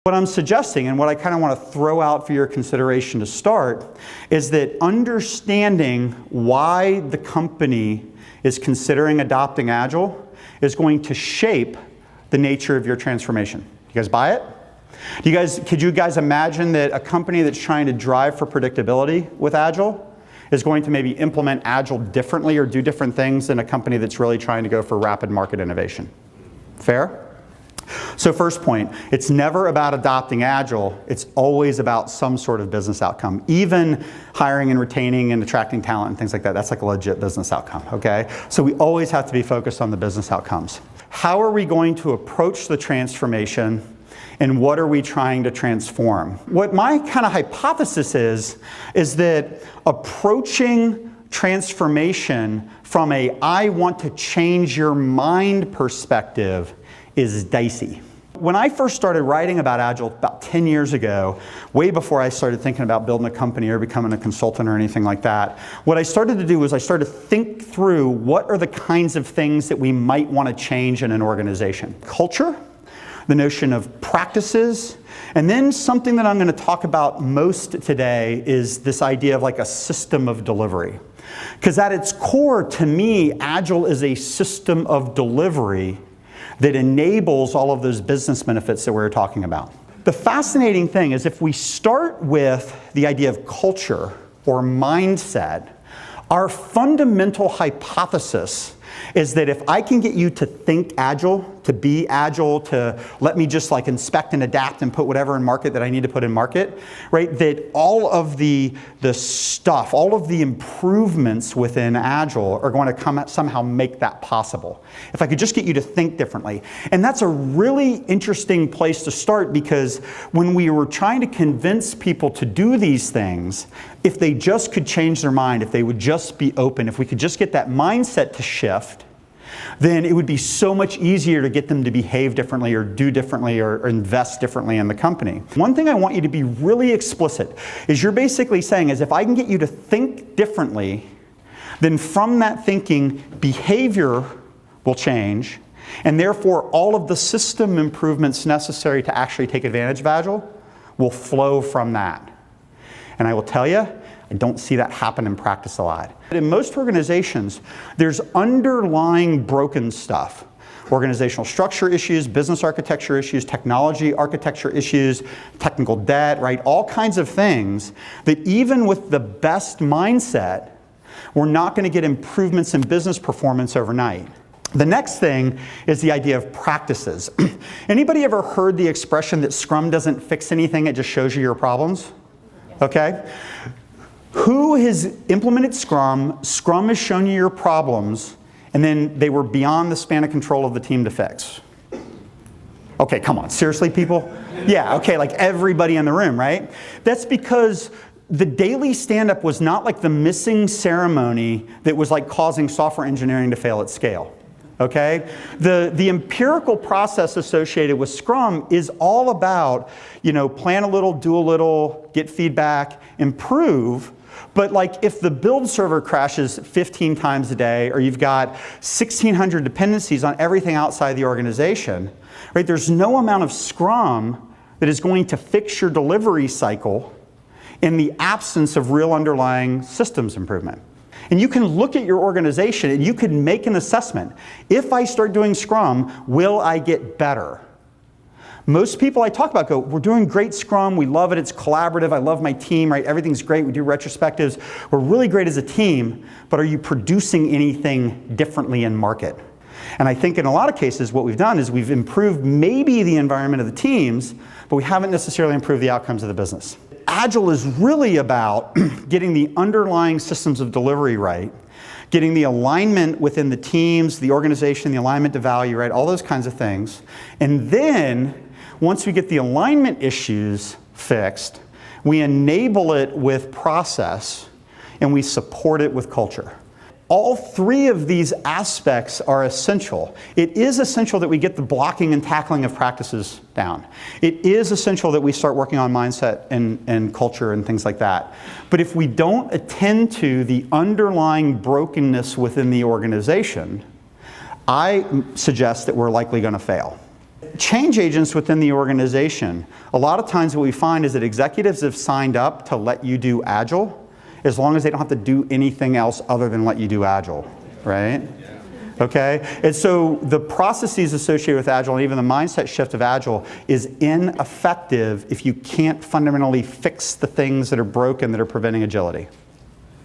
What I'm suggesting, and what I kind of want to throw out for your consideration to start, is that understanding why the company is considering adopting Agile is going to shape the nature of your transformation. You guys buy it? Could you guys imagine that a company that's trying to drive for predictability with Agile is going to maybe implement Agile differently or do different things than a company that's really trying to go for rapid market innovation? Fair? So first point, it's never about adopting Agile, it's always about some sort of business outcome. Even hiring and retaining and attracting talent and things like that, that's like a legit business outcome, okay? So we always have to be focused on the business outcomes. How are we going to approach the transformation, and what are we trying to transform? What my kind of hypothesis is that approaching transformation from a I want to change your mind perspective is dicey. When I first started writing about Agile about 10 years ago, way before I started thinking about building a company or becoming a consultant or anything like that, what I started to do was I started to think through what are the kinds of things that we might want to change in an organization. Culture, the notion of practices, and then something that I'm going to talk about most today is this idea of like a system of delivery. Because at its core, to me, Agile is a system of delivery that enables all of those business benefits that we were talking about. The fascinating thing is if we start with the idea of culture or mindset, our fundamental hypothesis is that if I can get you to think Agile, to be Agile, to let me just like inspect and adapt and put whatever in market that I need to put in market, right? That all of the stuff, all of the improvements within Agile are going to somehow make that possible. If I could just get you to think differently. And that's a really interesting place to start, because when we were trying to convince people to do these things, if they just could change their mind, if they would just be open, if we could just get that mindset to shift, then it would be so much easier to get them to behave differently or do differently or invest differently in the company. One thing I want you to be really explicit is you're basically saying is if I can get you to think differently, then from that thinking, behavior will change, and therefore all of the system improvements necessary to actually take advantage of Agile will flow from that. And I will tell you, I don't see that happen in practice a lot. In most organizations, there's underlying broken stuff. Organizational structure issues, business architecture issues, technology architecture issues, technical debt, right? All kinds of things that even with the best mindset, we're not going to get improvements in business performance overnight. The next thing is the idea of practices. Anybody ever heard the expression that Scrum doesn't fix anything, it just shows you your problems? Okay? Who has implemented Scrum? Scrum has shown you your problems, and then they were beyond the span of control of the team to fix. Okay, come on, seriously, people? Yeah, okay, like everybody in the room, right? That's because the daily stand-up was not like the missing ceremony that was like causing software engineering to fail at scale. Okay? The empirical process associated with Scrum is all about, plan a little, do a little, get feedback, improve. But like if the build server crashes 15 times a day, or you've got 1,600 dependencies on everything outside the organization, right? There's no amount of Scrum that is going to fix your delivery cycle in the absence of real underlying systems improvement. And you can look at your organization and you can make an assessment. If I start doing Scrum, will I get better? Most people I talk about go, we're doing great Scrum, we love it, it's collaborative, I love my team, right? Everything's great, we do retrospectives, we're really great as a team, but are you producing anything differently in market? And I think in a lot of cases what we've done is we've improved maybe the environment of the teams, but we haven't necessarily improved the outcomes of the business. Agile is really about getting the underlying systems of delivery right, getting the alignment within the teams, the organization, the alignment to value, right, all those kinds of things. And then, once we get the alignment issues fixed, we enable it with process, and we support it with culture. All three of these aspects are essential. It is essential that we get the blocking and tackling of practices down. It is essential that we start working on mindset and culture and things like that. But if we don't attend to the underlying brokenness within the organization, I suggest that we're likely going to fail. Change agents within the organization. A lot of times what we find is that executives have signed up to let you do Agile as long as they don't have to do anything else other than let you do Agile, right? Okay? And so the processes associated with Agile and even the mindset shift of Agile is ineffective if you can't fundamentally fix the things that are broken that are preventing agility.